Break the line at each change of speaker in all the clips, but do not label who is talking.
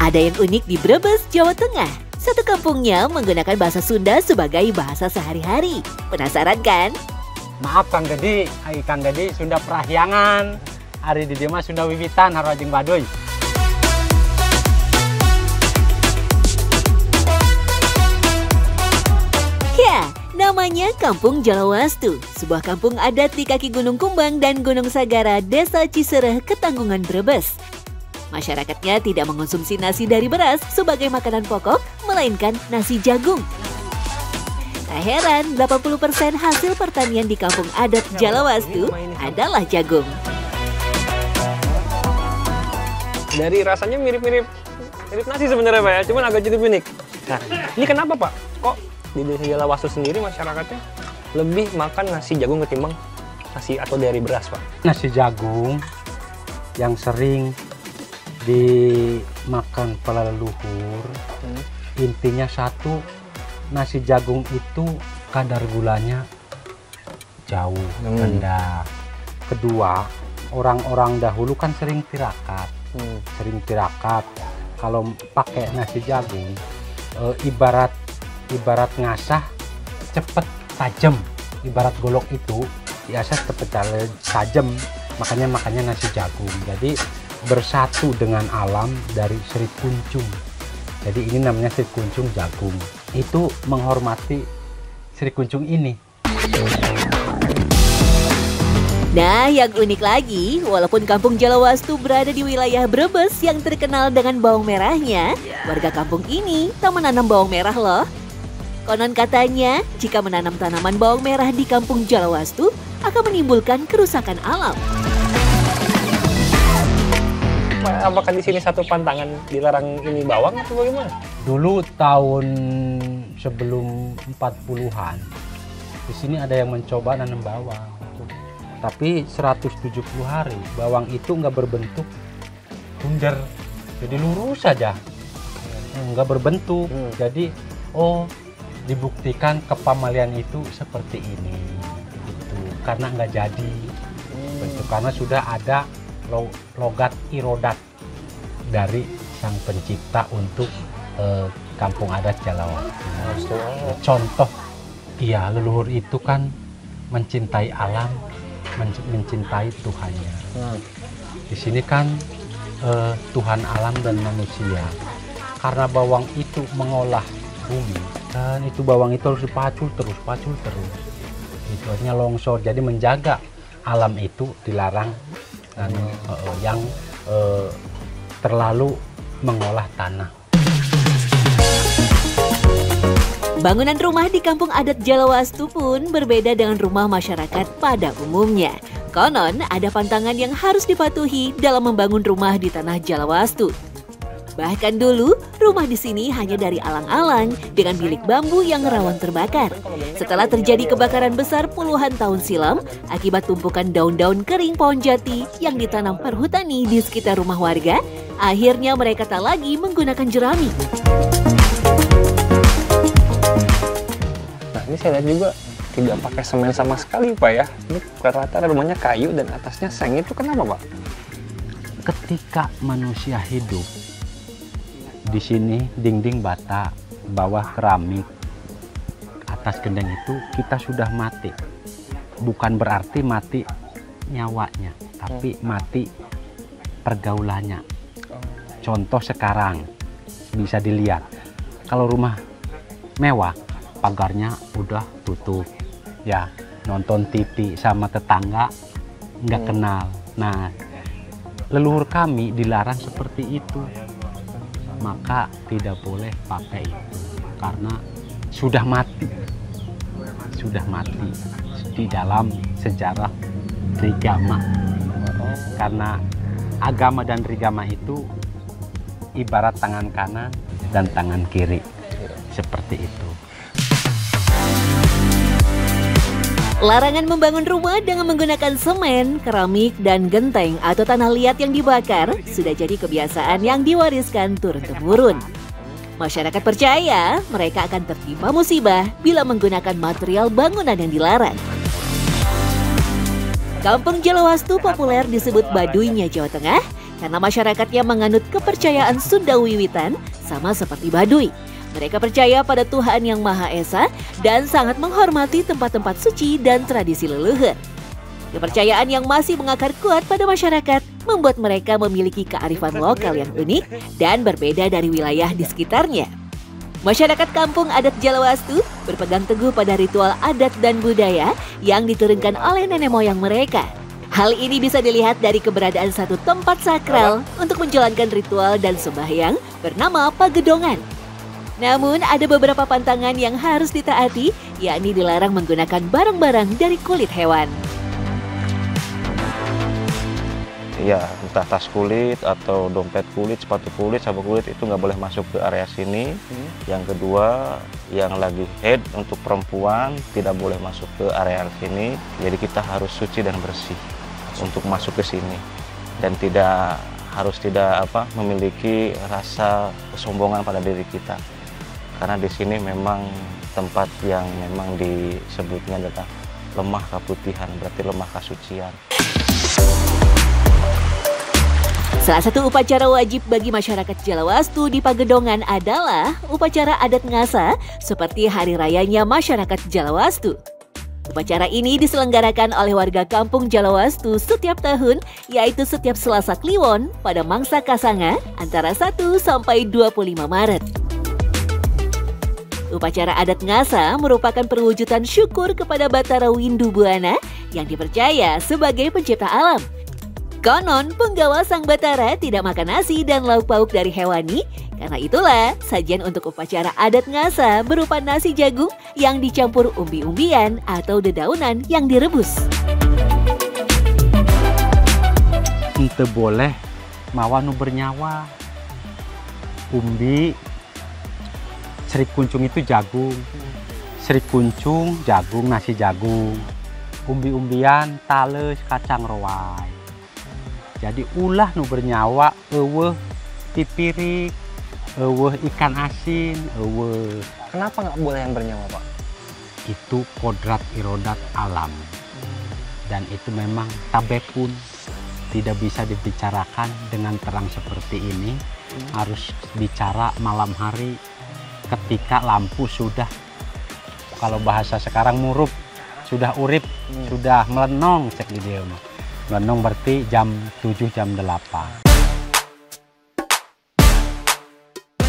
Ada yang unik di Brebes, Jawa Tengah. Satu kampungnya menggunakan bahasa Sunda sebagai bahasa sehari-hari. Penasaran kan?
Maaf Kang Gedi, Kang Gedi Sunda Prahyangan. Hari di dia mah Sunda Wiwitan Harajeng Baduy.
Ya, namanya Kampung Jalawastu, sebuah kampung adat di kaki Gunung Kumbang dan Gunung Sagara, Desa Cisereh, Ketanggungan, Brebes. Masyarakatnya tidak mengonsumsi nasi dari beras sebagai makanan pokok, melainkan nasi jagung. Tak heran, 80% hasil pertanian di kampung adat Jalawastu adalah jagung.
Dari rasanya mirip nasi sebenarnya Pak ya, cuman agak jadi unik. Nah, ini kenapa Pak? Kok di desa Jalawastu sendiri masyarakatnya lebih makan nasi jagung ketimbang nasi atau dari beras Pak?
Nasi jagung yang sering dimakan para leluhur, intinya satu, nasi jagung itu kadar gulanya jauh rendah. Kedua, orang-orang dahulu kan sering tirakat. Kalau pakai nasi jagung, ibarat ngasah cepet tajam. Ibarat golok itu biasa cepet tajam, makanya nasi jagung. Jadi bersatu dengan alam dari Sri Kuncung. Jadi ini namanya Sri Kuncung jagung. Itu menghormati Sri Kuncung ini.
Nah, yang unik lagi, walaupun kampung Jalawastu berada di wilayah Brebes yang terkenal dengan bawang merahnya, warga kampung ini tak menanam bawang merah loh. Konon katanya, jika menanam tanaman bawang merah di kampung Jalawastu, akan menimbulkan kerusakan alam.
Apakah di sini satu pantangan dilarang ini bawang atau bagaimana?
Dulu tahun sebelum 40-an, di sini ada yang mencoba nanam bawang. Tapi 170 hari, bawang itu nggak berbentuk bundar, jadi lurus saja, nggak berbentuk. Jadi, dibuktikan kepamalian itu seperti ini, gitu. Karena nggak jadi bentuk, karena sudah ada logat irodat dari sang pencipta untuk kampung adat Jalawastu. Contoh, iya, leluhur itu kan mencintai alam, mencintai Tuhannya. Di sini kan Tuhan alam dan manusia. Karena bawang itu mengolah bumi, dan itu bawang itu harus dipacul terus. Itu artinya longsor. Jadi menjaga alam itu dilarang. Dan yang terlalu mengolah tanah.
Bangunan rumah di kampung adat Jalawastu pun berbeda dengan rumah masyarakat pada umumnya. Konon ada pantangan yang harus dipatuhi dalam membangun rumah di tanah Jalawastu. Bahkan dulu, rumah di sini hanya dari alang-alang dengan bilik bambu yang rawan terbakar. Setelah terjadi kebakaran besar puluhan tahun silam, akibat tumpukan daun-daun kering pohon jati yang ditanam perhutani di sekitar rumah warga, akhirnya mereka tak lagi menggunakan jerami.
Nah, ini saya lihat juga tidak pakai semen sama sekali Pak ya. Ini rata-rata rumahnya kayu dan atasnya seng. Itu kenapa Pak?
Ketika manusia hidup, di sini dinding bata, bawah keramik, atas gendeng itu kita sudah mati. Bukan berarti mati nyawanya, tapi mati pergaulannya. Contoh sekarang bisa dilihat, kalau rumah mewah, pagarnya udah tutup, ya nonton TV sama tetangga nggak kenal. Nah, leluhur kami dilarang seperti itu. Maka tidak boleh pakai itu karena sudah mati di dalam sejarah Trigama. Karena agama dan Trigama itu ibarat tangan kanan dan tangan kiri, seperti itu.
Larangan membangun rumah dengan menggunakan semen, keramik, dan genteng atau tanah liat yang dibakar sudah jadi kebiasaan yang diwariskan turun-temurun. Masyarakat percaya mereka akan tertimpa musibah bila menggunakan material bangunan yang dilarang. Kampung Jalawastu populer disebut Baduynya Jawa Tengah karena masyarakatnya menganut kepercayaan Sunda Wiwitan sama seperti Baduy. Mereka percaya pada Tuhan Yang Maha Esa dan sangat menghormati tempat-tempat suci dan tradisi leluhur. Kepercayaan yang masih mengakar kuat pada masyarakat membuat mereka memiliki kearifan lokal yang unik dan berbeda dari wilayah di sekitarnya. Masyarakat kampung adat Jalawastu berpegang teguh pada ritual adat dan budaya yang diturunkan oleh nenek moyang mereka. Hal ini bisa dilihat dari keberadaan satu tempat sakral untuk menjalankan ritual dan sembahyang bernama Pagedongan. Namun ada beberapa pantangan yang harus ditaati, yakni dilarang menggunakan barang-barang dari kulit hewan.
Ya, entah tas kulit atau dompet kulit, sepatu kulit, sabuk kulit itu nggak boleh masuk ke area sini. Yang kedua, yang lagi haid untuk perempuan tidak boleh masuk ke area sini. Jadi kita harus suci dan bersih untuk masuk ke sini dan tidak memiliki rasa kesombongan pada diri kita. Karena di sini memang tempat yang memang disebutnya adalah lemah kaputihan, berarti lemah kasucian.
Salah satu upacara wajib bagi masyarakat Jalawastu di Pagedongan adalah upacara adat ngasa seperti hari rayanya masyarakat Jalawastu. Upacara ini diselenggarakan oleh warga kampung Jalawastu setiap tahun, yaitu setiap Selasa Kliwon pada mangsa Kasanga antara 1 sampai 25 Maret. Upacara adat ngasa merupakan perwujudan syukur kepada Batara Windu Buana yang dipercaya sebagai pencipta alam. Konon, penggawa Sang Batara tidak makan nasi dan lauk pauk dari hewani, karena itulah sajian untuk upacara adat ngasa berupa nasi jagung yang dicampur umbi-umbian atau dedaunan yang direbus.
Ente boleh mawanu bernyawa, umbi, serik kuncung itu jagung, serik kuncung, jagung, nasi jagung, umbi-umbian, tales, kacang rowai. Jadi ulah nu bernyawa, pipirik, ikan asin,
Kenapa nggak boleh yang bernyawa, Pak?
Itu kodrat irodat alam. Dan itu memang tabepun tidak bisa dibicarakan dengan terang seperti ini. Harus bicara malam hari ketika lampu sudah, kalau bahasa sekarang murup, sudah urip, sudah melenong cek di dia. Melenong berarti jam 7, jam 8.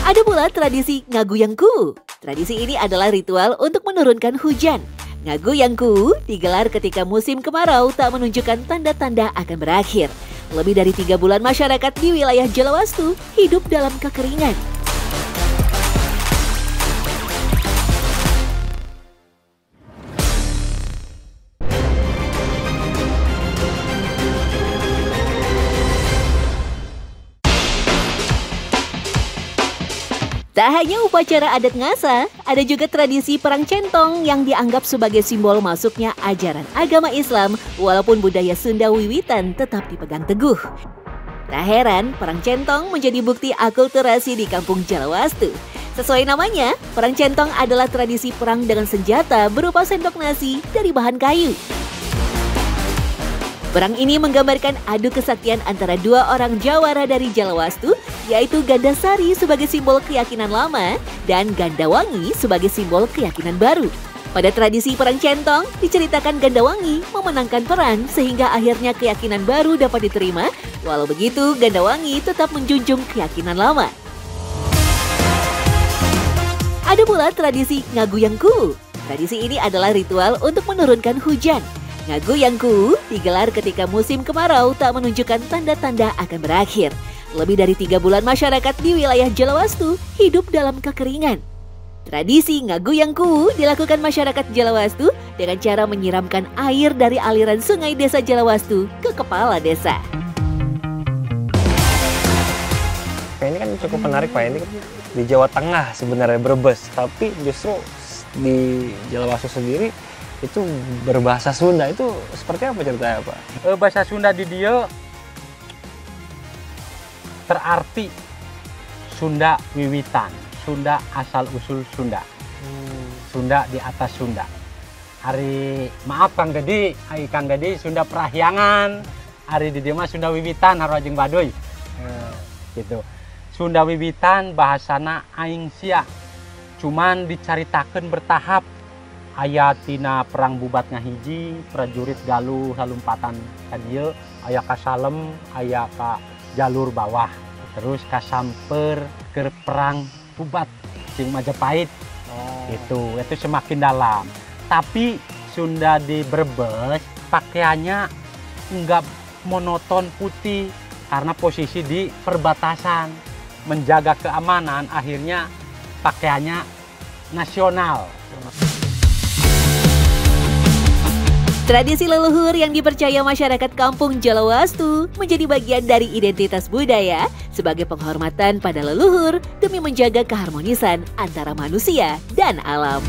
Ada pula tradisi Ngaguyangku. Tradisi ini adalah ritual untuk menurunkan hujan. Ngaguyangku digelar ketika musim kemarau tak menunjukkan tanda-tanda akan berakhir. Lebih dari 3 bulan masyarakat di wilayah Jalawastu hidup dalam kekeringan. Tak hanya upacara adat ngasa, ada juga tradisi perang centong yang dianggap sebagai simbol masuknya ajaran agama Islam walaupun budaya Sunda Wiwitan tetap dipegang teguh. Tak heran, perang centong menjadi bukti akulturasi di kampung Jalawastu. Sesuai namanya, perang centong adalah tradisi perang dengan senjata berupa sendok nasi dari bahan kayu. Perang ini menggambarkan adu kesaktian antara 2 orang jawara dari Jalawastu, yaitu Gandasari sebagai simbol keyakinan lama dan Gandawangi sebagai simbol keyakinan baru. Pada tradisi perang centong, diceritakan Gandawangi memenangkan perang sehingga akhirnya keyakinan baru dapat diterima, walau begitu Gandawangi tetap menjunjung keyakinan lama. Ada pula tradisi Ngaguyangku. Tradisi ini adalah ritual untuk menurunkan hujan. Ngaguyangku digelar ketika musim kemarau tak menunjukkan tanda-tanda akan berakhir. Lebih dari 3 bulan masyarakat di wilayah Jalawastu hidup dalam kekeringan. Tradisi Ngaguyangku dilakukan masyarakat Jalawastu dengan cara menyiramkan air dari aliran sungai desa Jalawastu ke kepala desa.
Ini kan cukup menarik, Pak. Ini di Jawa Tengah sebenarnya, Brebes, tapi justru di Jalawastu sendiri itu berbahasa Sunda. Itu seperti apa ceritanya, Pak?
Bahasa Sunda di dia terarti Sunda Wiwitan, Sunda asal usul Sunda, Sunda di atas Sunda. Hari maaf Kang Gede, Kang Gede Sunda Perahyangan, hari di dia mah Sunda Wiwitan, Harajeng Baduy. Gitu. Sunda wiwitan bahasana aing sia. Cuman dicaritakeun bertahap. Aya tina perang bubat ngahiji, prajurit Galuh salumpatan ka dieu, aya ka Salem, aya ka jalur bawah. Terus ka Samper keur perang bubat jeung Majapahit. Itu semakin dalam. Tapi Sunda di Brebes pakaiannya enggak monoton putih karena posisi di perbatasan, menjaga keamanan, akhirnya pakaiannya nasional.
Tradisi leluhur yang dipercaya masyarakat kampung Jalawastu menjadi bagian dari identitas budaya sebagai penghormatan pada leluhur demi menjaga keharmonisan antara manusia dan alam.